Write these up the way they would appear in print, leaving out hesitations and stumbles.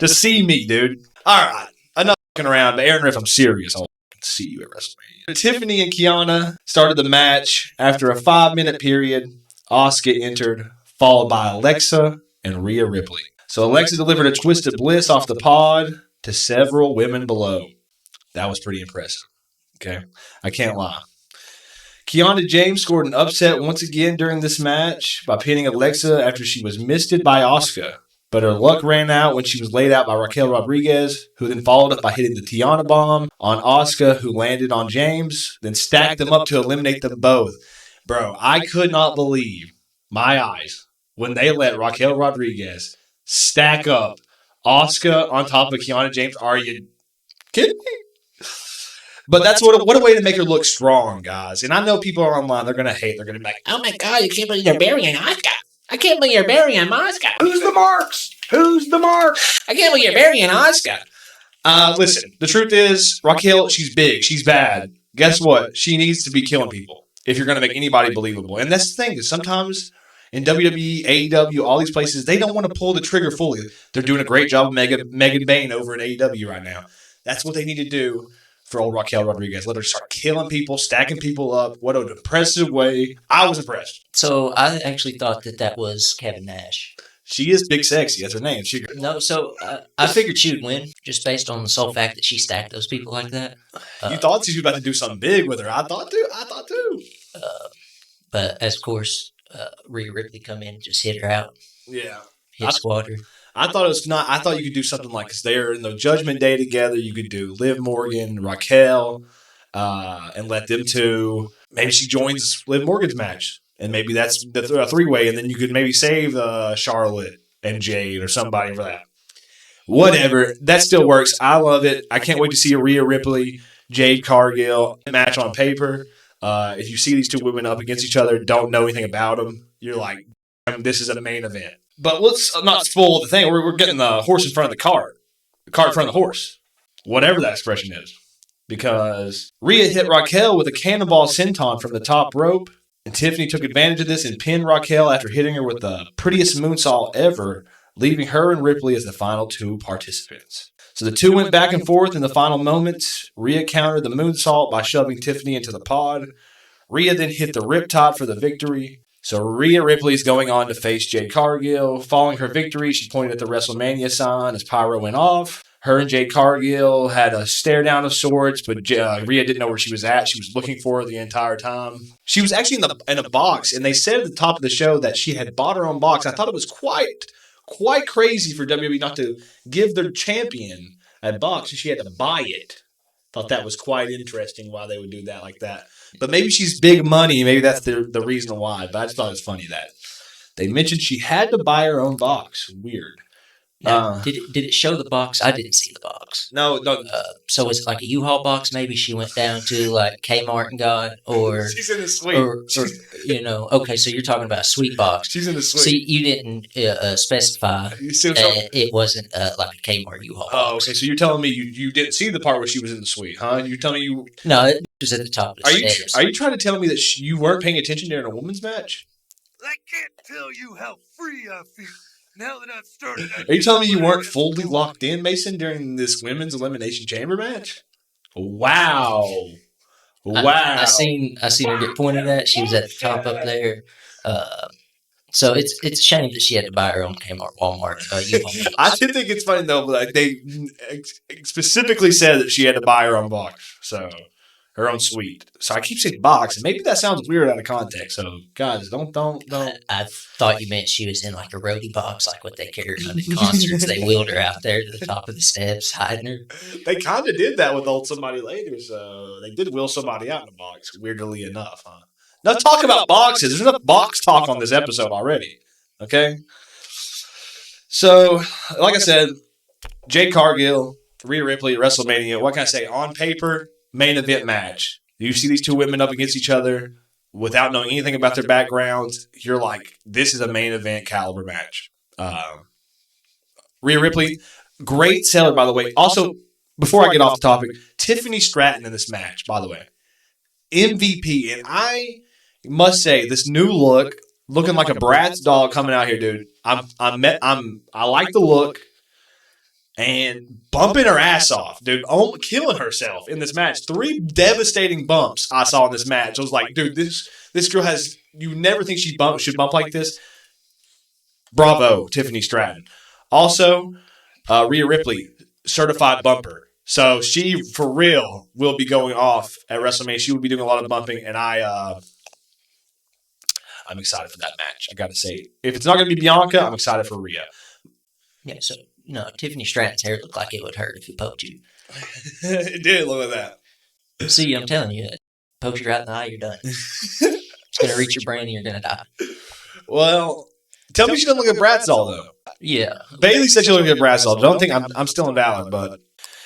to see me, dude. All right. Enough fucking around. But Aaron, if I'm serious, I'll see you at WrestleMania. Tiffany and Kiana started the match. After a 5-minute period, Asuka entered, followed by Alexa and Rhea Ripley. So Alexa delivered a twisted bliss off the pod to several women below. That was pretty impressive. Okay. I can't lie. Kiana James scored an upset once again during this match by pinning Alexa after she was misted by Asuka. But her luck ran out when she was laid out by Raquel Rodriguez, who then followed up by hitting the Tiana Bomb on Asuka, who landed on James, then stacked them up to eliminate them both. Bro, I could not believe my eyes when they let Raquel Rodriguez stack up Asuka on top of Kiana James. Are you kidding me? But that's what a way to make her look strong, guys. And I know people are online, they're going to hate. They're going to be like, Oh my God, you can't believe they're burying Asuka. I can't believe you're burying Asuka. Who's the marks? Who's the marks? I can't believe you're burying Asuka. listen, the truth is, Raquel, she's big. She's bad. Guess what? She needs to be killing people if you're going to make anybody believable. And that's the thing, is sometimes in WWE, AEW, all these places, they don't want to pull the trigger fully. They're doing a great job of Megan Bain over at AEW right now. That's what they need to do for old Raquel Rodriguez. Let her start killing people, stacking people up. What an impressive way. I was impressed. So I actually thought that was Kevin Nash. She is Big Sexy. That's her name. I figured she would win just based on the sole fact that she stacked those people like that. You thought she was about to do something big with her. I thought too. But as of course, Rhea Ripley come in and just hit her out. Yeah. Hit squad her. I thought you could do something like, because they're in the Judgment Day together, you could do Liv Morgan, Raquel, and let them two. Maybe she joins Liv Morgan's match, and maybe that's a three-way, and then you could maybe save Charlotte and Jade or somebody for that. Whatever. That still works. I love it. I can't wait to see a Rhea Ripley, Jade Cargill match on paper. If you see these two women up against each other, don't know anything about them, you're like, this is a main event. But let's not spoil the thing. We're getting the horse in front of the cart in front of the horse, whatever that expression is. Because Rhea hit Raquel with a cannonball senton from the top rope, and Tiffany took advantage of this and pinned Raquel after hitting her with the prettiest moonsault ever, leaving her and Ripley as the final two participants. So the two went back and forth in the final moments. Rhea countered the moonsault by shoving Tiffany into the pod. Rhea then hit the Riptide for the victory. So Rhea Ripley is going on to face Jade Cargill. Following her victory, she pointed at the WrestleMania sign as pyro went off. Her and Jade Cargill had a stare down of sorts, but Rhea didn't know where she was at. She was looking for her the entire time. She was actually in a box, and they said at the top of the show that she had bought her own box. I thought it was quite crazy for WWE not to give their champion a box, and she had to buy it. Thought that was quite interesting why they would do that like that. But maybe she's big money. Maybe that's the reason why. But I just thought it was funny that they mentioned she had to buy her own box. Weird. Now, did it show the box? I didn't see the box. No. So was it like a U-Haul box? Maybe she went down to like Kmart and got, or she's in the suite. Or okay. So you're talking about a sweet box. She's in the suite. See, you didn't specify. You see what I'm talking? It wasn't like a Kmart U-Haul box. Oh, okay. So you're telling me you didn't see the part where she was in the suite, huh? You're telling me you? No, it was at the top of the stairs. Are you trying to tell me that you weren't paying attention during a women's match? I can't tell you how free I feel now that I've started. Are you telling me you weren't fully locked in, Mason, during this women's Elimination Chamber match? Wow. I seen her get pointed at. She was at the top up there. So it's a shame that she had to buy her own Kmart, Walmart. I did think it's funny though, but like they specifically said that she had to buy her own box, so her own suite. So I keep saying box, and maybe that sounds weird out of context. So guys, don't. I thought you meant she was in like a roadie box, like what they carried on in concerts. They wheeled her out there to the top of the steps, hiding her. They kind of did that with Old Somebody Later. So they did wheel somebody out in a box. Weirdly enough, huh? Now talk about boxes. There's enough box talk on this episode already. Okay. So, like I said, Jade Cargill, Rhea Ripley at WrestleMania. What can I say? On paper, main event match. You see these two women up against each other without knowing anything about their backgrounds. You're like, this is a main event caliber match. Rhea Ripley, great seller, by the way. Also, before I get off the topic, Tiffany Stratton in this match, by the way. MVP. And I must say, this new look, looking like a Bratz dog coming out here, dude. I like the look. and bumping her ass off, dude, killing herself in this match. 3 devastating bumps I saw in this match. I was like, dude, this girl has, you never think should bump like this. Bravo, Tiffany Stratton. Also, Rhea Ripley, certified bumper. So she, for real, will be going off at WrestleMania. She will be doing a lot of bumping, and I'm excited for that match. I got to say, if it's not going to be Bianca, I'm excited for Rhea. Yeah, so Tiffany Stratton's hair looked like it would hurt if it poked you. It did look like that. See, I'm telling you, it pokes you right in the eye, you're done. It's going to reach your brain and you're going to die. Well, tell me she doesn't look at Bratz doll, though. Yeah. Bailey said she looked at Bratz doll. Don't think I'm still invalid, but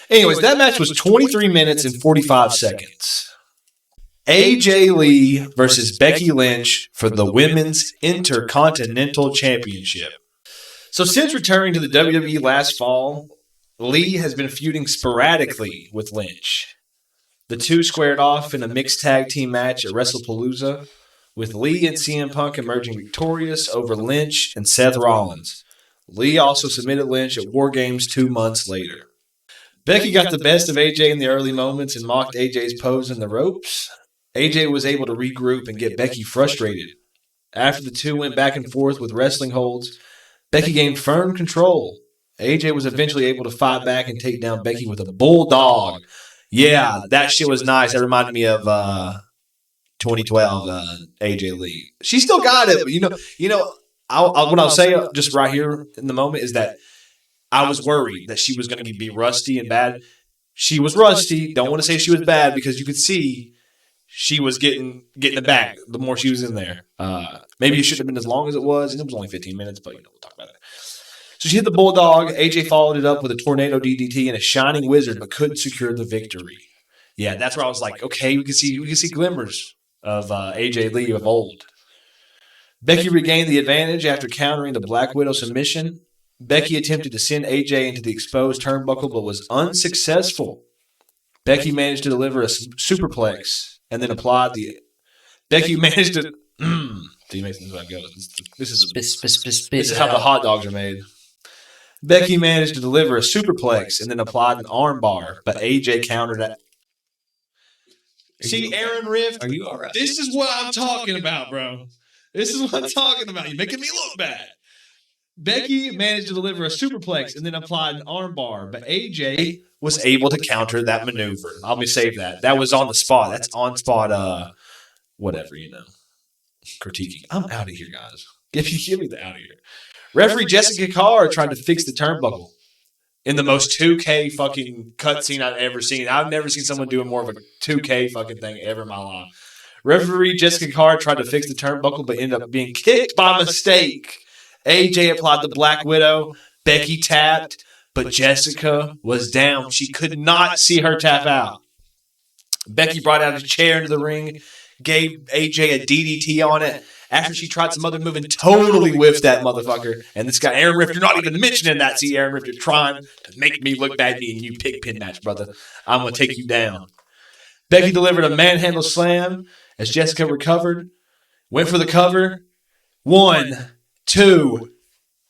anyways, that match was 23 minutes and 45 seconds. AJ Lee versus Becky Lynch for the Women's Intercontinental Championship. So since returning to the WWE last fall, Lee has been feuding sporadically with Lynch. The two squared off in a mixed tag team match at WrestlePalooza, with Lee and CM Punk emerging victorious over Lynch and Seth Rollins. Lee also submitted Lynch at War Games 2 months later. Becky got the best of AJ in the early moments and mocked AJ's pose in the ropes. AJ was able to regroup and get Becky frustrated. After the two went back and forth with wrestling holds, Becky gained firm control. AJ was eventually able to fight back and take down Becky with a bulldog. Yeah, that shit was nice. That reminded me of 2012 AJ Lee. She still got it, but what I'll say just right here in the moment is that I was worried that she was going to be rusty and bad. She was rusty. Don't want to say she was bad because you could see she was getting it back the more she was in there. Maybe it shouldn't have been as long as it was, and it was only 15 minutes, but we'll talk about it. So she hit the bulldog. AJ followed it up with a tornado DDT and a shining wizard, but couldn't secure the victory. Yeah, that's where I was like, okay, we can see glimmers of AJ Lee of old. Becky regained the advantage after countering the Black Widow submission. Becky attempted to send AJ into the exposed turnbuckle, but was unsuccessful. Becky managed to deliver a superplex and then applied the. Becky managed to. This is how the hot dogs are made. Becky managed to deliver a superplex and then applied an armbar, but AJ countered it. See, Aaron Rift, are you all right? This is what I'm talking about, bro. This is what I'm talking about. You're making me look bad. Becky managed to deliver a superplex and then applied an armbar, but AJ was able to counter that maneuver. I'll be save that. That was on the spot. That's on spot. Whatever, critiquing. I'm out of here, guys. Give me the out of here. Referee Jessica Carr tried to fix the turnbuckle in the most 2K fucking cutscene I've ever seen. I've never seen someone doing more of a 2K fucking thing ever in my life. Referee Jessica Carr tried to fix the turnbuckle, but ended up being kicked by mistake. AJ applied the Black Widow. Becky tapped, but Jessica was down. She could not see her tap out. Becky brought out a chair into the ring, gave AJ a DDT on it. After she tried some other move and totally whiffed that motherfucker. And this guy, Aaron Rift, you're not even mentioning that. See, Aaron Rift, you're trying to make me look bad in you pigpen match, brother. I'm going to take you down. Becky delivered a manhandle slam as Jessica recovered. Went for the cover. 1, 2.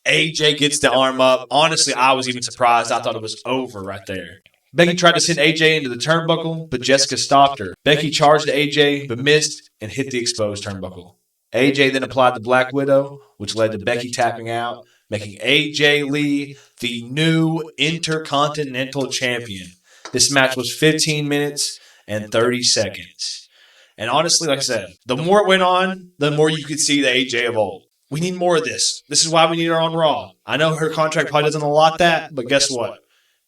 AJ gets the arm up. Honestly, I was even surprised. I thought it was over right there. Becky tried to send AJ into the turnbuckle, but Jessica stopped her. Becky charged AJ, but missed and hit the exposed turnbuckle. AJ then applied the Black Widow, which led to Becky tapping out, making AJ Lee the new Intercontinental Champion. This match was 15 minutes and 30 seconds. And honestly, like I said, the more it went on, the more you could see the AJ of old. We need more of this. This is why we need her on Raw. I know her contract probably doesn't allot that, but guess what?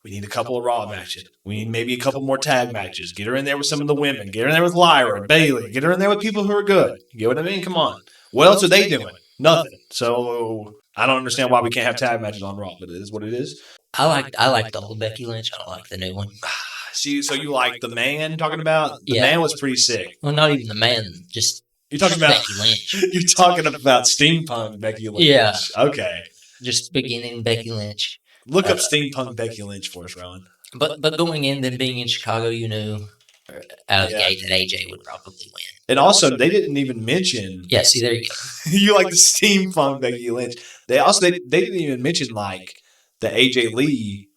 We need a couple of Raw matches. We need maybe a couple more tag matches. Get her in there with some of the women. Get her in there with Lyra, Bailey. Get her in there with people who are good. You get what I mean? Come on. What else are they doing? Nothing. So I don't understand why we can't have tag matches on Raw, but it is what it is. I like the old Becky Lynch. I don't like the new one. See, so you like the man you're talking about? The Yeah. man was pretty sick. Well, not even the man, just You're talking about Becky Lynch. You're talking about steampunk Becky Lynch. Yeah. Okay. Just beginning Becky Lynch. Look up steampunk Becky Lynch for us, Rowan. But going in, then being in Chicago, you knew out of the Yeah. gate that AJ would probably win. And also, they didn't even mention. Yeah, see, there you go. You like the steampunk Becky Lynch. They didn't even mention like the AJ Lee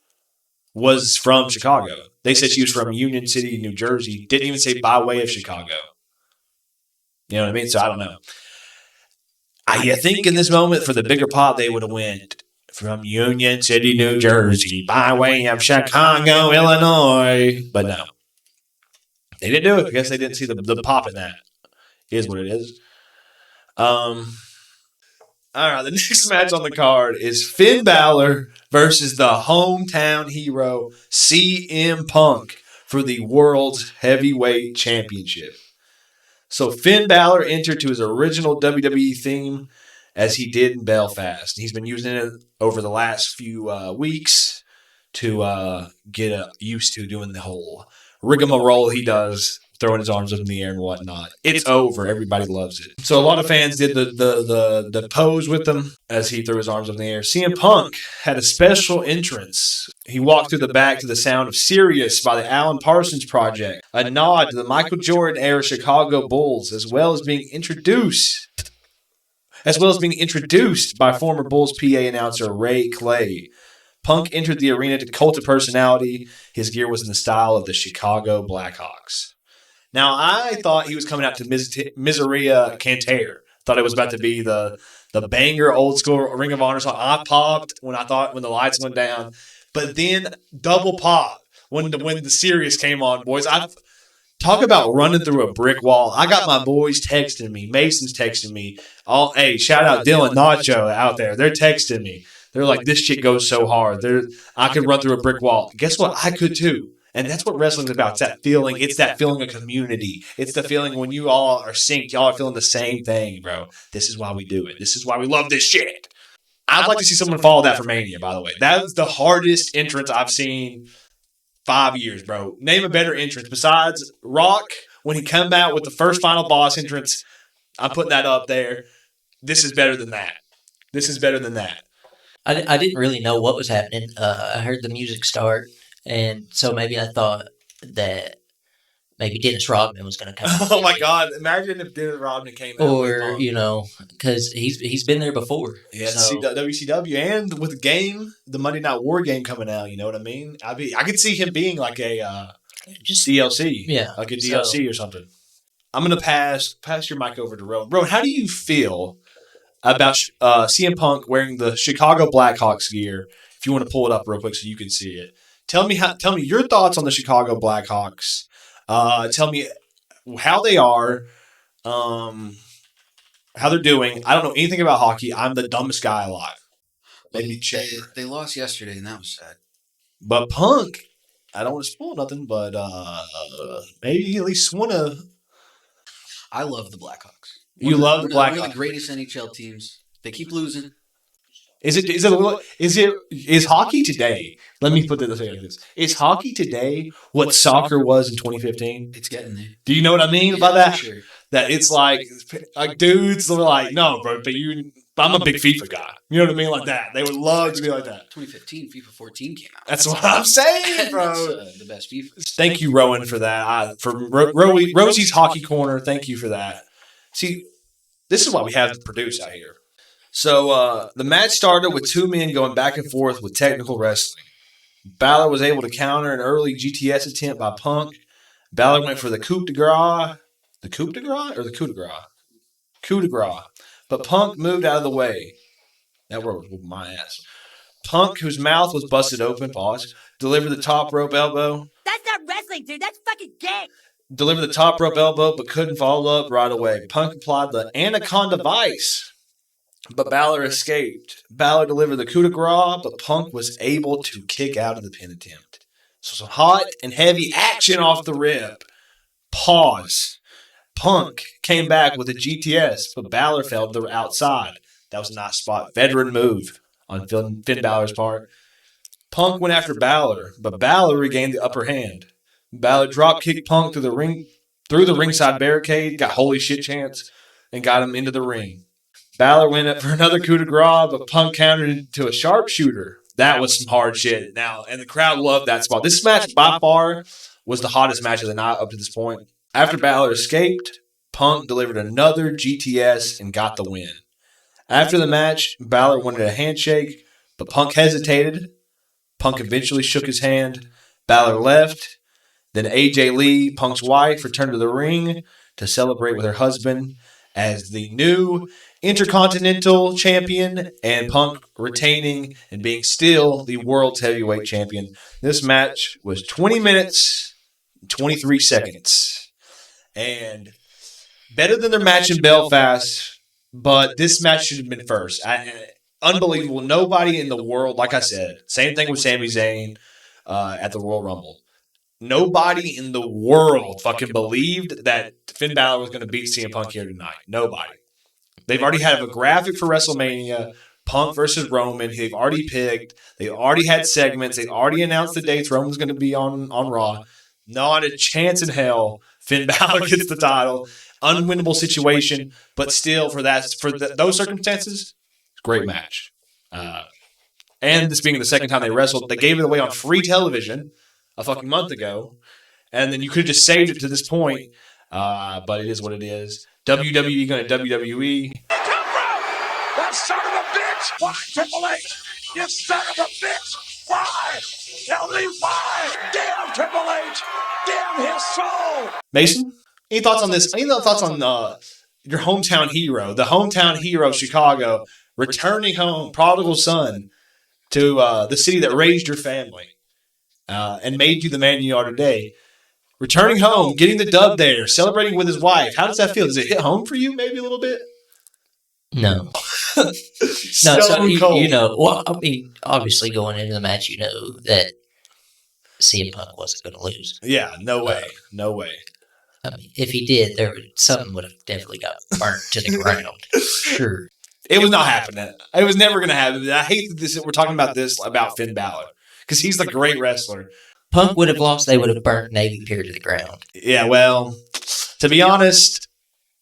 was from Chicago. They said she was from Union City, New Jersey. Didn't even say by way of Chicago. You know what I mean? So I don't know. I think in this moment, for the bigger pop, they would have went from Union City, New Jersey, by way of Chicago, Illinois. But no. They didn't do it. I guess they didn't see the pop in that. Is what it is. All right, the next match on the card is Finn Balor versus the hometown hero CM Punk for the World's Heavyweight Championship. So Finn Balor entered to his original WWE theme as he did in Belfast. He's been using it over the last few weeks to get used to doing the whole rigmarole he does, throwing his arms up in the air and whatnot. It's over. Everybody loves it. So a lot of fans did the pose with him as he threw his arms up in the air. CM Punk had a special entrance. He walked through the back to the sound of Sirius by the Alan Parsons Project, a nod to the Michael Jordan era Chicago Bulls, as well as being introduced by former Bulls PA announcer Ray Clay. Punk entered the arena to cult of personality. His gear was in the style of the Chicago Blackhawks. Now, I thought he was coming out to Miseria Canter. Thought it was about to be the banger old school Ring of Honor song. I popped when the lights went down. But then double pop when the Sirius came on, boys. I talk about running through a brick wall. I got my boys texting me. Mason's texting me. Hey, shout out Dylan Nacho out there. They're texting me. They're like, this shit goes so hard. I could run through a brick wall. Guess what? I could too. And that's what wrestling's about. It's that feeling. It's that feeling of community. It's the feeling when you all are synced. Y'all are feeling the same thing, bro. This is why we do it. This is why we love this shit. I'd like to see someone follow that for Mania, by the way. That was the hardest entrance I've seen 5 years, bro. Name a better entrance. Besides Rock, when he come out with the first final boss entrance, I'm putting that up there. This is better than that. This is better than that. I didn't really know what was happening. I heard the music start, and so maybe I thought that maybe Dennis Rodman was going to come. Oh my God! Imagine if Dennis Rodman came out, or because he's been there before. Yeah, so. WCW, and with the Monday Night War game coming out. You know what I mean? I could see him being like a just DLC, like a DLC or something. I'm gonna pass your mic over to Rowan. Rowan, how do you feel about CM Punk wearing the Chicago Blackhawks gear? If you want to pull it up real quick so you can see it, tell me your thoughts on the Chicago Blackhawks. Tell me how they are, how they're doing. I don't know anything about hockey. I'm the dumbest guy alive. Maybe Chamber. They lost yesterday, and that was sad. But Punk, I don't want to spoil nothing, but maybe at least want to. I love the Blackhawks. You love the Blackhawks. One of the greatest NHL teams. They keep losing. Is hockey today? Let me put it this way like this: is hockey today what soccer was in 2015? It's getting there. Do you know what I mean by that? Sure. That it's like dudes are like, no, bro, but I'm a big FIFA guy. You know what I mean? Like that. They would love to be like that. 2015, FIFA 14 came out. That's what I'm saying, bro. That's, the best FIFA. Thank you, Rowan, for that. For Rosie's Hockey Corner, thank you for that. See, this is why we have to produce out here. So the match started with two men going back and forth with technical wrestling. Balor was able to counter an early GTS attempt by Punk. Balor went for the coup de grace. The coup de grace or the coup de grace? Coup de grace. But Punk moved out of the way. That word was my ass. Punk, whose mouth was busted open, delivered the top rope elbow. That's not wrestling, dude. That's fucking gay. Delivered the top rope elbow, but couldn't follow up right away. Punk applied the Anaconda Vice, but Balor escaped. Balor delivered the coup de grace, but Punk was able to kick out of the pin attempt. So some hot and heavy action off the rip. Pause. Punk came back with a GTS, but Balor fell to the outside. That was a nice spot. Veteran move on Finn Balor's part. Punk went after Balor, but Balor regained the upper hand. Balor drop kicked Punk through the ringside barricade, got holy shit chance, and got him into the ring. Balor went up for another coup de grace, but Punk countered into a sharpshooter. That was some hard shit. Now, and the crowd loved that spot. This match, by far, was the hottest match of the night up to this point. After Balor escaped, Punk delivered another GTS and got the win. After the match, Balor wanted a handshake, but Punk hesitated. Punk eventually shook his hand. Balor left. Then AJ Lee, Punk's wife, returned to the ring to celebrate with her husband as the new Intercontinental Champion, and Punk retaining and being still the World's Heavyweight Champion. This match was 20 minutes, 23 seconds. And better than their match in Belfast, but this match should have been first. Unbelievable. Nobody in the world, like I said, same thing with Sami Zayn at the Royal Rumble. Nobody in the world fucking believed that Finn Balor was going to beat CM Punk here tonight. Nobody. They've already had a graphic for WrestleMania, Punk versus Roman. They've already picked. They already had segments. They already announced the dates Roman's going to be on Raw. Not a chance in hell Finn Balor gets the title. Unwinnable situation, but still for those circumstances, great match. And this being the second time they wrestled, they gave it away on free television a fucking month ago, and then you could have just saved it to this point. But it is what it is. WWE going to WWE. That son of a bitch! Why, Triple H? You son of a bitch! Why? Tell me why! Damn Triple H! Damn his soul! Mason, any thoughts on this? Any thoughts on your hometown hero, the hometown hero, Chicago, returning home, prodigal son, to the city that raised your family and made you the man you are today? Returning home, getting the dub there, celebrating with his wife. How does that feel? Does it hit home for you maybe a little bit? No. No, so you know, well, I mean, obviously going into the match, you know that CM Punk wasn't going to lose. Yeah, no way. No way. I mean, if he did, something would have definitely got burnt to the ground. Sure. It was not happening. It was never going to happen. I hate that we're talking about this about Finn Balor because he's a great wrestler. Punk would have lost. They would have burnt Navy Pier to the ground. Yeah, well, to be honest,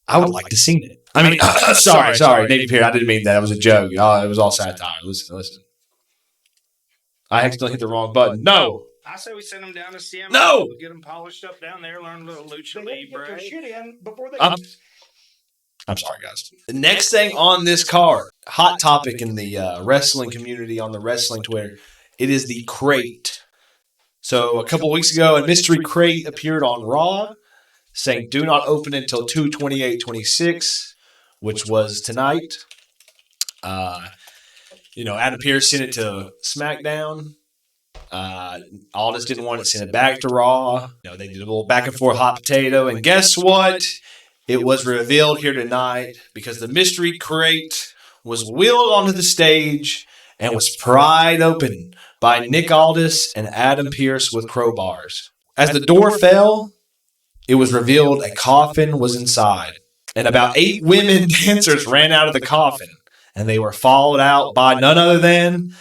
I would like to see it. I mean, sorry, Navy Pier. I didn't mean that. It was a joke. Oh, it was all satire. Listen. I accidentally hit the wrong button. No. I say we send them down to CM. No. Get them polished up down there, learn a little lucha libre. I'm sorry, guys. The next thing on this card, hot topic in the wrestling community on the wrestling Twitter, it is the crate. So a couple weeks ago, a mystery crate appeared on Raw saying do not open until 2/28/26, which was tonight. Adam Pearce sent it to SmackDown. Aldis didn't want it, sent it back to Raw. They did a little back and forth hot potato, and guess what? It was revealed here tonight because the mystery crate was wheeled onto the stage and was pried open by Nick Aldis and Adam Pearce with crowbars. As the door fell, it was revealed a coffin was inside, and about 8 women dancers ran out of the coffin, and they were followed out by none other than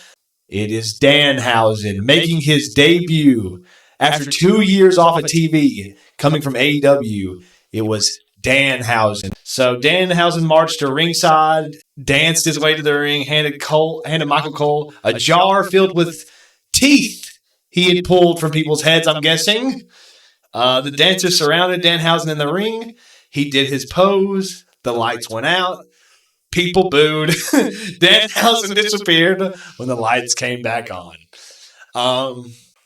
it is Danhausen making his debut after 2 years off of TV, coming from AEW. It was Danhausen. So Danhausen marched to ringside, danced his way to the ring, handed Michael Cole a jar filled with teeth he had pulled from people's heads, I'm guessing. The dancers surrounded Danhausen in the ring. He did his pose. The lights went out. People booed. Danhausen disappeared when the lights came back on.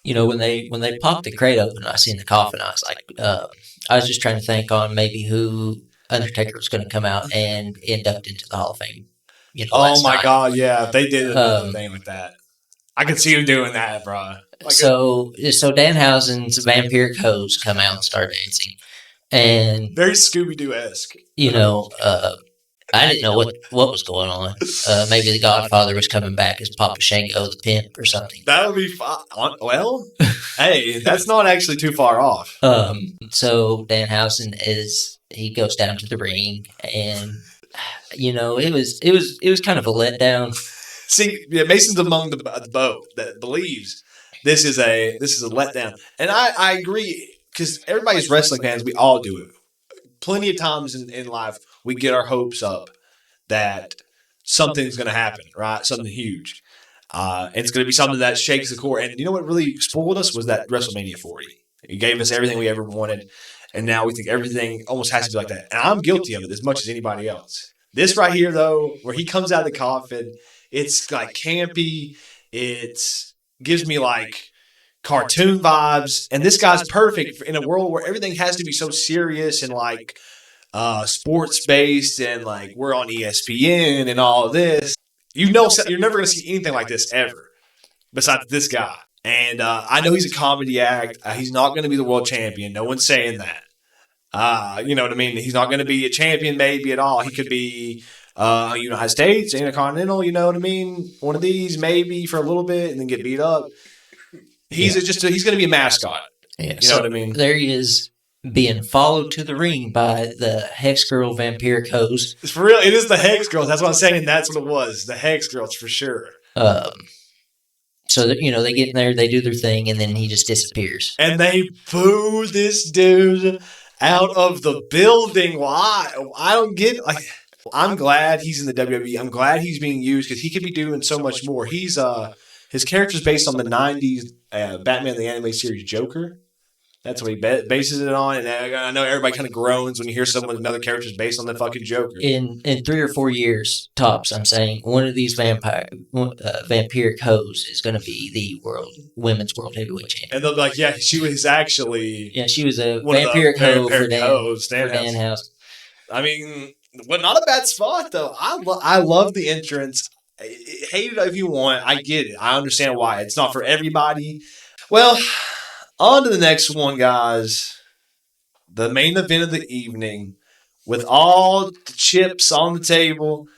When they popped the crate open, I seen the coffin. I was like, I was just trying to think on maybe who Undertaker was going to come out and induct into the Hall of Fame. Oh my God, yeah, they did a thing with that. I could see him doing that, bro. So Danhausen's vampiric hose come out and start dancing, and very Scooby-Doo-esque. I didn't know what was going on. Maybe the Godfather was coming back as Papa Shango the pimp or something. That would be fun. Well, hey, that's not actually too far off. So Danhausen he goes down to the ring, and it was kind of a letdown. See, yeah, Mason's among the boat that believes this is a letdown, and I agree because everybody's wrestling fans. We all do it. Plenty of times in life, we get our hopes up that something's going to happen, right? Something huge. And it's going to be something that shakes the core. And you know what really spoiled us was that WrestleMania 40. It gave us everything we ever wanted. And now we think everything almost has to be like that. And I'm guilty of it as much as anybody else. This right here, though, where he comes out of the coffin, it's like campy. It's gives me like cartoon vibes, and this guy's perfect in a world where everything has to be so serious and like sports based, and like we're on ESPN and all of this. You're never going to see anything like this ever, besides this guy. And I know he's a comedy act. He's not going to be the world champion. No one's saying that. You know what I mean? He's not going to be a champion maybe at all. He could be United States, Intercontinental, you know what I mean? One of these maybe for a little bit and then get beat up. He's going to be a mascot. Yeah, you know what I mean? There he is being followed to the ring by the Hex Girl vampiric hose. It's for real. It is the Hex Girls. That's what I'm saying. That's what it was. The Hex Girls for sure. So that, you know, they get in there, they do their thing, and then he just disappears. And they boo this dude out of the building. Why? I don't get it. Like, I'm glad he's in the WWE. I'm glad he's being used because he could be doing so much more. He's his character's based on the '90s Batman the Animated Series Joker. That's what he bases it on. And I know everybody kind of groans when you hear another character's based on the fucking Joker. In 3 or 4 years tops, I'm saying one of these vampiric hoes is going to be the women's world heavyweight champion. And they'll be like, yeah, she was actually she was a vampiric hoe for Dan House. I mean, well, not a bad spot though. I love the entrance. Hate it if you want. I get it. I understand why. It's not for everybody. Well, on to the next one, guys. The main event of the evening. With all the chips on the table,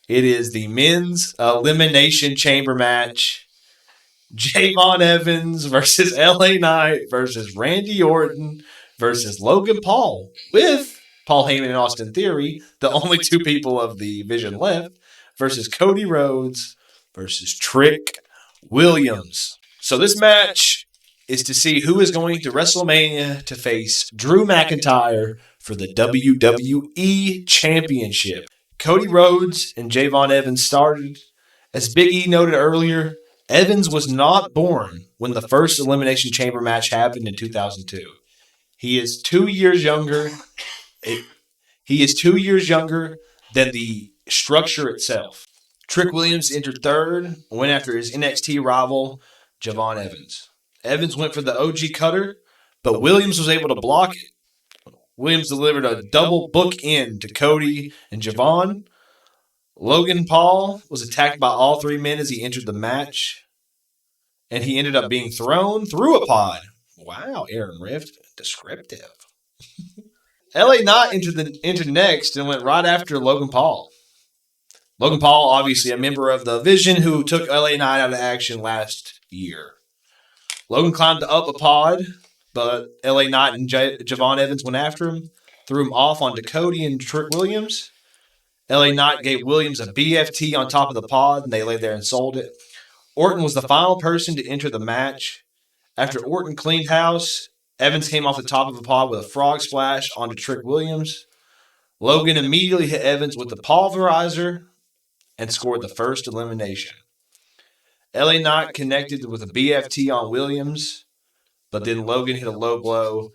it is the men's elimination chamber match. Javon Evans versus LA Knight versus Randy Orton versus Logan Paul with Paul Heyman and Austin Theory, the only two people of the division left, versus Cody Rhodes versus Trick Williams. So this match is to see who is going to WrestleMania to face Drew McIntyre for the WWE Championship. Cody Rhodes and Javon Evans started. As Big E noted earlier, Evans was not born when the first Elimination Chamber match happened in 2002. He is 2 years younger. He is 2 years younger than the structure itself. Trick Williams entered third and went after his NXT rival, Javon Evans. Evans went for the OG cutter, but Williams was able to block it. Williams delivered a double bookend to Cody and Javon. Logan Paul was attacked by all three men as he entered the match, and he ended up being thrown through a pod. Wow, Aaron Rift, descriptive. LA Knight entered next and went right after Logan Paul. Logan Paul, obviously a member of the Vision who took LA Knight out of action last year. Logan climbed up a pod, but LA Knight and Javon Evans went after him, threw him off onto Cody and Trick Williams. LA Knight gave Williams a BFT on top of the pod, and they laid there and sold it. Orton was the final person to enter the match. After Orton cleaned house, Evans came off the top of the pod with a frog splash onto Trick Williams. Logan immediately hit Evans with the pulverizer and scored the first elimination. LA Knight connected with a BFT on Williams, but then Logan hit a low blow,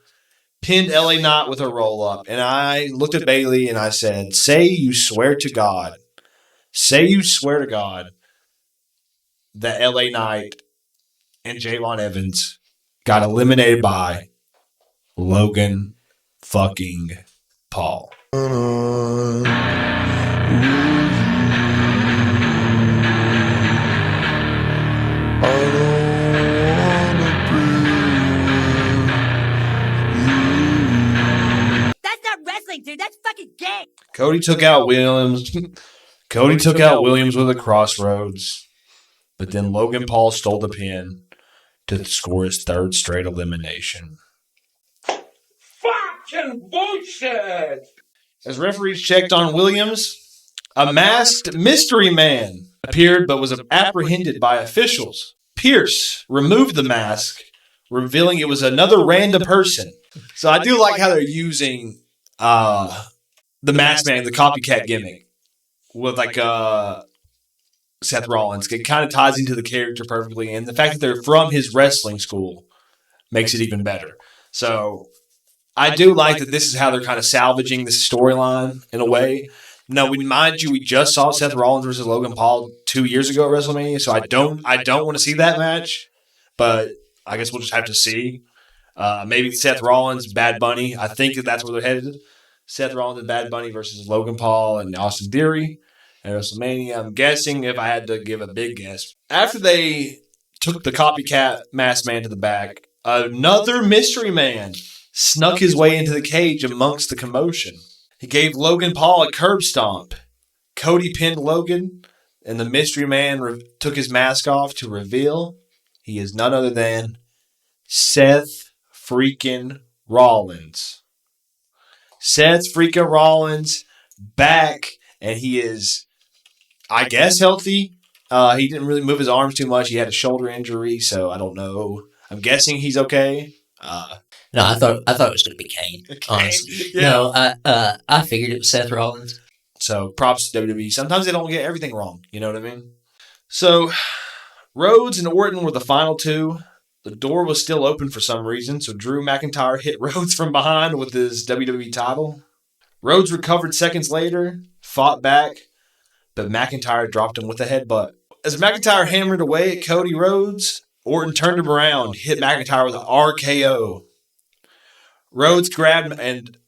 pinned LA Knight with a roll-up. And I looked at Bailey and I said, say you swear to God that LA Knight and Javon Evans got eliminated by Logan fucking Paul. That's not wrestling, dude. That's fucking gay. Cody took out Williams. With a crossroads, but then Logan Paul stole the pin to score his third straight elimination. Fucking bullshit! As referees checked on Williams, a masked mystery man appeared but was apprehended by officials. Pierce removed the mask, revealing it was another random person. So I do like how they're using the masked man, the copycat gimmick, with like Seth Rollins. It kind of ties into the character perfectly, and the fact that they're from his wrestling school makes it even better. So I do like that this is how they're kind of salvaging this storyline in a way. Now, mind you, we just saw Seth Rollins versus Logan Paul 2 years ago at WrestleMania, so I don't want to see that match. but I guess we'll just have to see. Maybe Seth Rollins, Bad Bunny. I think that's where they're headed. Seth Rollins and Bad Bunny versus Logan Paul and Austin Theory at WrestleMania. I'm guessing, if I had to give a big guess, after they took the copycat masked man to the back, another mystery man snuck his way into the cage amongst the commotion. He gave Logan Paul a curb stomp. Cody pinned Logan, and the mystery man took his mask off to reveal he is none other than Seth freaking Rollins. Seth freaking Rollins back, and he is, I guess, healthy. He didn't really move his arms too much. He had a shoulder injury, so I don't know. I'm guessing he's okay. No, I thought it was going to be Kane. Honestly, Yeah. No, I figured it was Seth Rollins. So props to WWE. Sometimes they don't get everything wrong. You know what I mean? So Rhodes and Orton were the final two. The door was still open for some reason, so Drew McIntyre hit Rhodes from behind with his WWE title. Rhodes recovered seconds later, fought back, but McIntyre dropped him with a headbutt. As McIntyre hammered away at Cody Rhodes, Orton turned him around, hit McIntyre with an RKO. Rhodes grabbed, and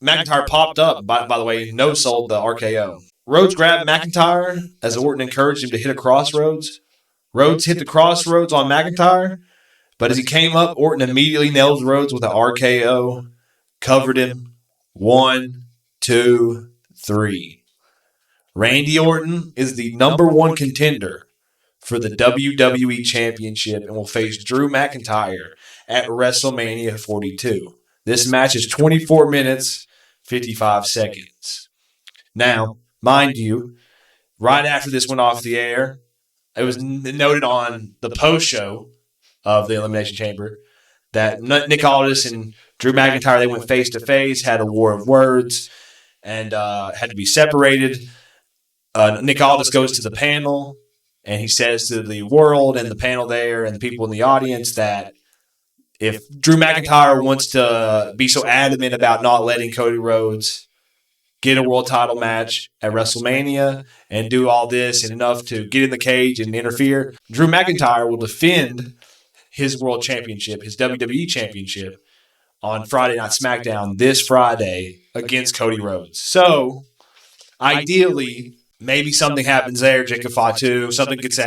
McIntyre popped up, by the way, no-sold the RKO. Rhodes grabbed McIntyre as Orton encouraged him to hit a crossroads. Rhodes hit the crossroads on McIntyre, but as he came up, Orton immediately nailed Rhodes with an RKO, covered him. 1, 2, 3. Randy Orton is the number one contender for the WWE Championship and will face Drew McIntyre at WrestleMania 42. This match is 24 minutes, 55 seconds. Now, mind you, right after this went off the air, it was noted on the post-show of the Elimination Chamber that Nick Aldis and Drew McIntyre, they went face-to-face, had a war of words, and had to be separated. Nick Aldis goes to the panel, and he says to the world and the panel there and the people in the audience that if Drew McIntyre wants to be so adamant about not letting Cody Rhodes get a world title match at WrestleMania and do all this and enough to get in the cage and interfere, Drew McIntyre will defend his world championship, his WWE championship, on Friday Night SmackDown this Friday against Cody Rhodes. So, ideally, maybe something happens there, Jacob Fatu, something gets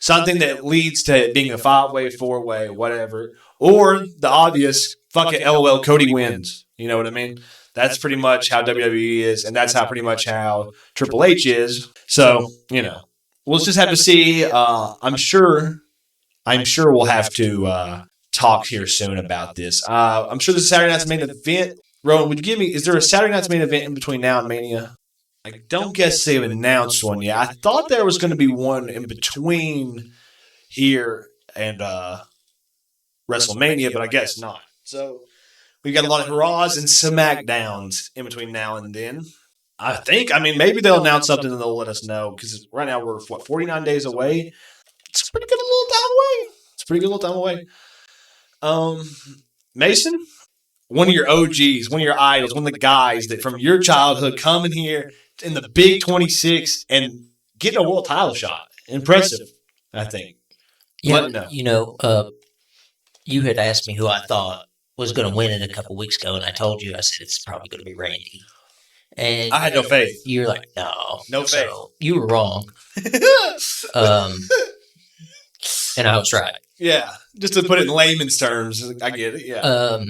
something that leads to it being a 5-way, 4-way, whatever. Or the obvious, fuck it, LOL, Cody wins. You know what I mean? That's pretty much how WWE is, and that's how pretty much how Triple H is. So, you know, we'll just have to see. I'm sure we'll have to talk here soon about this. I'm sure this is Saturday night's main event. Rowan, would you give me, is there a Saturday night's main event in between now and Mania? I don't guess they've announced one yet. I thought there was going to be one in between here and WrestleMania, but I guess not. So we've got a lot of hurrahs and SmackDowns in between now and then. I think, maybe they'll announce something and they'll let us know, because right now we're, 49 days away? It's a pretty good little time away. Mason, one of your OGs, one of your idols, one of the guys that from your childhood coming here in the Big 26 and getting a world title shot. Impressive, I think. Yeah, you had asked me who I thought was going to win it a couple weeks ago, and I told you, I said it's probably going to be Randy. And I had no faith. You're like, no faith. So you were wrong. And I was right. Yeah, just to put it in layman's terms, I get it. Yeah.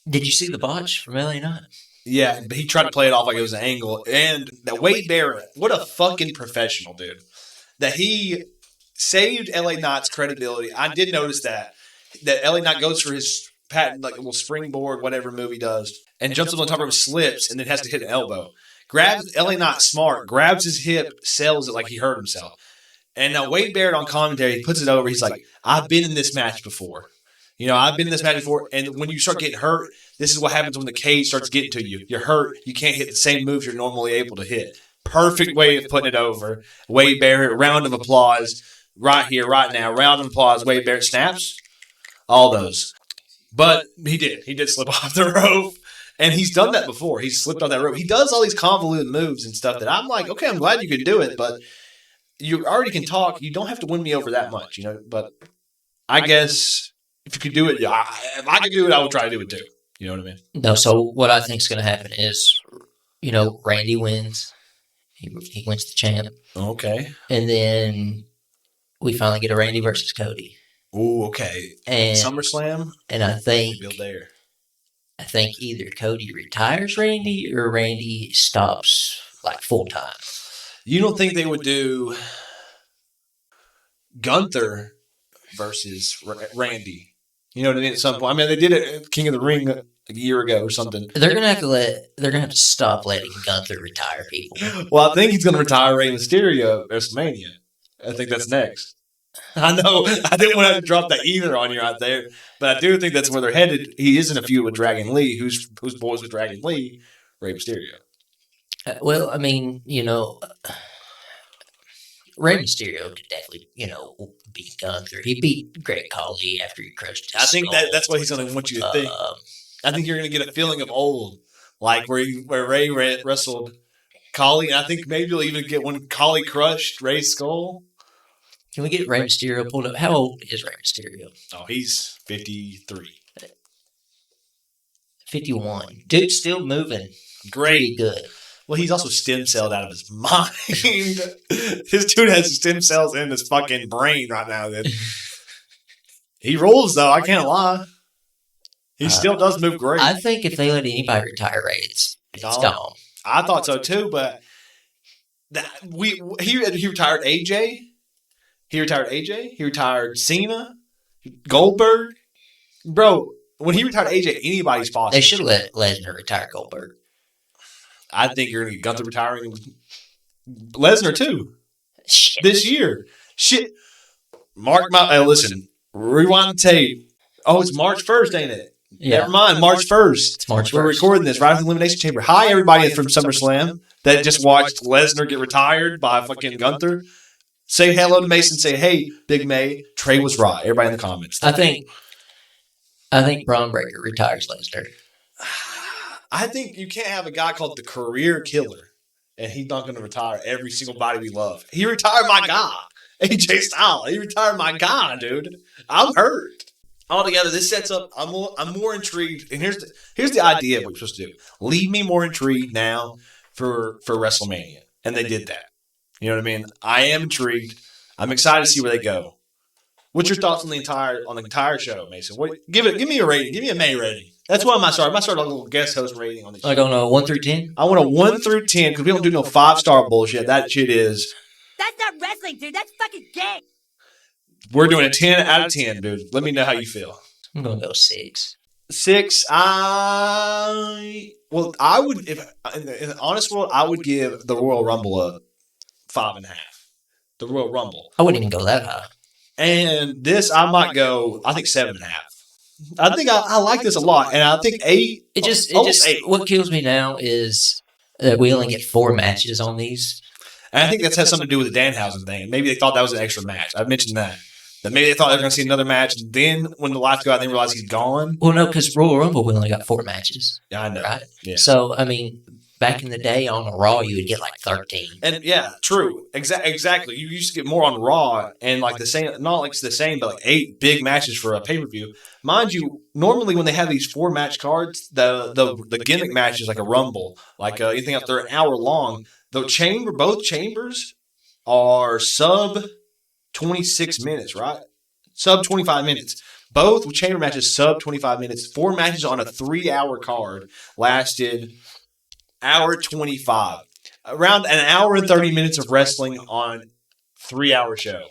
Did you see the botch from LA Knight? Yeah, but he tried to play it off like it was an angle. And that Wade Barrett, what a fucking professional, dude. That he saved LA Knight's credibility. I did notice that LA Knight goes for his patent, like a little springboard, whatever move he does, and jumps up on top of him, slips, and then has to hit an elbow. Grabs LA Knight smart, grabs his hip, sells it like he hurt himself. And now Wade Barrett on commentary, he puts it over. He's like, I've been in this match before. I've been in this match before. And when you start getting hurt, this is what happens when the cage starts getting to you. You're hurt. You can't hit the same moves you're normally able to hit. Perfect way of putting it over. Wade Barrett, round of applause right here, right now. Round of applause. Wade Barrett snaps. All those. But he did. He did slip off the rope. And he's done that before. He's slipped on that rope. He does all these convoluted moves and stuff that I'm like, okay, I'm glad you could do it, but you already can talk. You don't have to win me over that much, But I guess if you could do it, if I could do it, I would try to do it too. You know what I mean? No, so what I think is going to happen is, Randy wins. He wins the champ. Okay. And then we finally get a Randy versus Cody. Ooh, okay. And SummerSlam? And I think Build there. I think either Cody retires Randy or Randy stops like full time. You don't think they would do Gunther versus Randy? You know what I mean? At some point, I mean, they did it at King of the Ring a year ago or something. They're gonna have to stop letting Gunther retire people. Well, I think he's gonna retire Rey Mysterio at WrestleMania. I think that's next. I know I didn't want to drop that either on you right there, but I do think that's where they're headed. He is in a feud with Dragon Lee, who's boys with Dragon Lee, Rey Mysterio. Well, I mean, Rey Mysterio could definitely, beat Gunther. He beat Great Khali after he crushed his I think skull. that's what he's going to want you to think. I think you're going to get a feeling of old, like where Ray wrestled Khali, and I think maybe you'll even get when Khali crushed Ray's skull. Can we get Rey Mysterio pulled up? How old is Rey Mysterio? Oh, he's 53. 51. Dude's still moving. Great. Pretty good. Well, he's also stem celled out of his mind. This dude has stem cells in his fucking brain right now. He rolls, though. I can't lie. He still does move great. I think if they let anybody retire Rey, it's gone. I thought so, too, but he retired AJ. He retired AJ. He retired Cena. Goldberg. Bro, when he retired AJ, anybody's possible. They should let Lesnar retire Goldberg. I think you're going to get Gunther retiring Lesnar, too. Shit. This year. Shit. Listen. Rewind the tape. Oh, it's March 1st, ain't it? Yeah. Never mind. March 1st. It's March 1st. We're recording this right after the Elimination Chamber. Hi, everybody from SummerSlam that just watched Lesnar get retired by fucking Gunther. Say hello to Mason. Say, hey, Big Mae. Trey was right. Everybody in the comments. I think Braun Breaker retires Lesnar. I think you can't have a guy called the Career Killer, and he's not going to retire every single body we love. He retired my guy, AJ Styles. He retired my guy, dude. I'm hurt. Altogether, this sets up. I'm more intrigued, and here's the idea of what we're supposed to do. Leave me more intrigued now for WrestleMania, and they did that. You know what I mean? I am intrigued. I'm excited to see where they go. What's your thoughts on the entire show, Mason? Give me a rating. Give me a May rating. That's what I might start. I might start a little guest host rating on this. Like on a 1 through 10? I want a 1 through 10 because we don't do no 5-star bullshit. That shit is. That's not wrestling, dude. That's fucking gay. We're doing a 10 out of 10, dude. Let me know how you feel. I'm gonna go 6. 6. I would, if in the honest world, I would give the Royal Rumble a 5.5. The Royal Rumble. I wouldn't even go that high. And this, I might go. I think 7.5. I think I like this a lot, and I think 8. It just 8. What kills me now is that we only get 4 matches on these. And I think that has something to do with the Danhausen thing. Maybe they thought that was an extra match. I've mentioned that. That maybe they thought they were going to see another match. And then when the lights go out, they realize he's gone. Well, no, because Royal Rumble we only got 4 matches. Yeah, I know. Right? Yeah. So I mean, back in the day on a Raw, you would get like 13. And yeah, true. Exactly. You used to get more on Raw and like the same, not like the same, but like 8 big matches for a pay-per-view. Mind you, normally when they have these 4-match cards, the gimmick match is like a Rumble. Like anything up there an hour long. Both chambers are sub 26 minutes, right? Sub 25 minutes. Both chamber matches sub 25 minutes. 4 matches on a 3-hour card lasted hour 25. Around an hour and 30 minutes of wrestling on 3-hour show.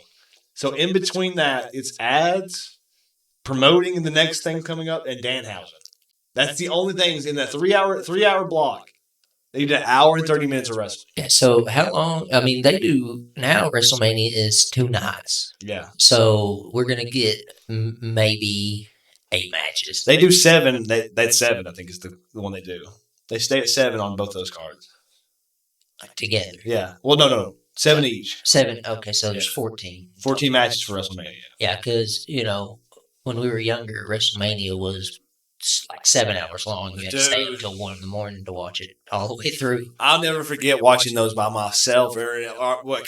So in between that, it's ads, promoting the next thing coming up, and Danhausen. That's the only things in that 3-hour block. They did an hour and 30 minutes of wrestling. Yeah, so how long? I mean, they do now. WrestleMania is 2 nights. Yeah. So we're gonna get maybe 8 matches. They do 7. That's 7, I think, is the one they do. They stay at 7 on both those cards. Together. Yeah. Well, no. 7 each. 7. Okay, so there's 14. 14 matches for WrestleMania. Yeah, because when we were younger, WrestleMania was like 7 hours long. You had to stay Dude. until 1 in the morning to watch it all the way through. I'll never forget watching those by myself or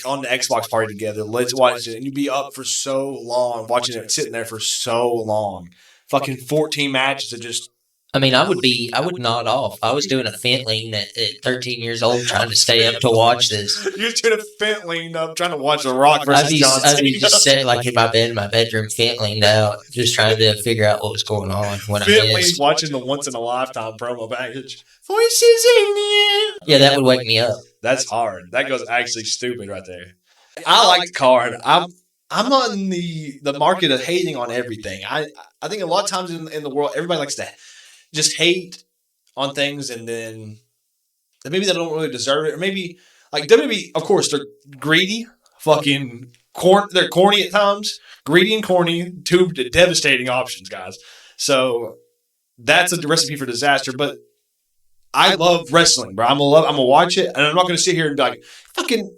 on the Xbox party together. Let's watch it. And you'd be up for so long, watching it, sitting there for so long. Fucking 14 matches of just. I mean, I would nod off. I was doing a fent lean at 13 years old trying to stay up to watch this. You're doing a fent lean up, trying to watch The Rock versus John Cena. I'd be just sitting like in my bed in my bedroom, fent leaned out, just trying to figure out what was going on when I Fent missed. watching the once in a lifetime promo package. Voices in the Yeah, that would wake me up. That's hard. That goes actually stupid right there. I like the card. I'm on the market of hating on everything. I think a lot of times in the world, everybody likes to just hate on things, and then maybe they don't really deserve it, or maybe like WWE. Of course, they're greedy, fucking they're corny at times, greedy and corny, two devastating options, guys. So that's a recipe for disaster. But I love wrestling, bro. I'm gonna watch it, and I'm not gonna sit here and be like fucking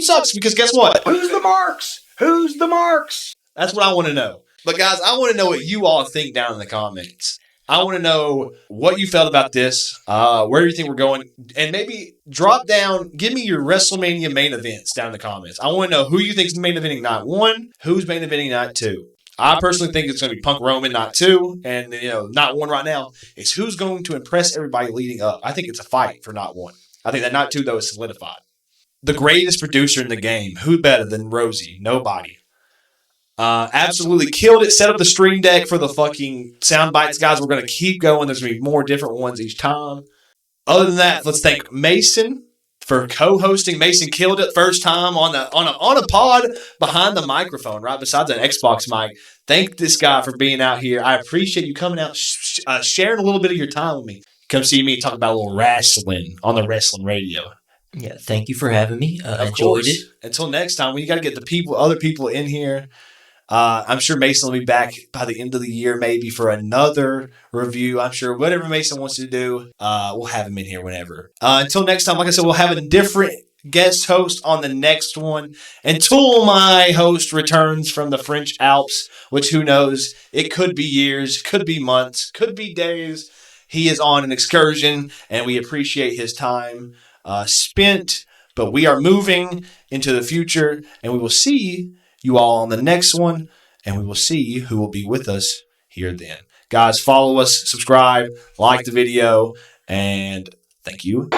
sucks, because guess what? Who's the marks? Who's the marks? That's what I want to know. But guys, I want to know what you all think down in the comments. I want to know what you felt about this, where you think we're going, and maybe drop down, give me your WrestleMania main events down in the comments. I want to know who you think is main eventing night 1, who's main eventing night 2. I personally think it's going to be Punk Roman night 2, and night 1 right now is who's going to impress everybody leading up. I think it's a fight for night 1. I think that night 2 though is solidified. The greatest producer in the game, who better than Rosey? Nobody. Absolutely killed it. Set up the stream deck for the fucking sound bites, guys. We're going to keep going. There's going to be more different ones each time. Other than that, let's thank Mason for co-hosting. Mason killed it first time on a pod behind the microphone, right besides an Xbox mic. Thank this guy for being out here. I appreciate you coming out, sharing a little bit of your time with me. Come see me talk about a little wrestling on the Wrestlin Radio. Yeah, thank you for having me. Of Enjoyed course. it. Until next time, we got to get other people in here. I'm sure Mason will be back by the end of the year, maybe for another review. I'm sure whatever Mason wants to do, we'll have him in here whenever. Until next time, like I said, we'll have a different guest host on the next one. Until my host returns from the French Alps, which who knows, it could be years, could be months, could be days. He is on an excursion, and we appreciate his time spent. But we are moving into the future, and we will see you all on the next one, and we will see who will be with us here then. Guys, follow us, subscribe, like the video, and thank you.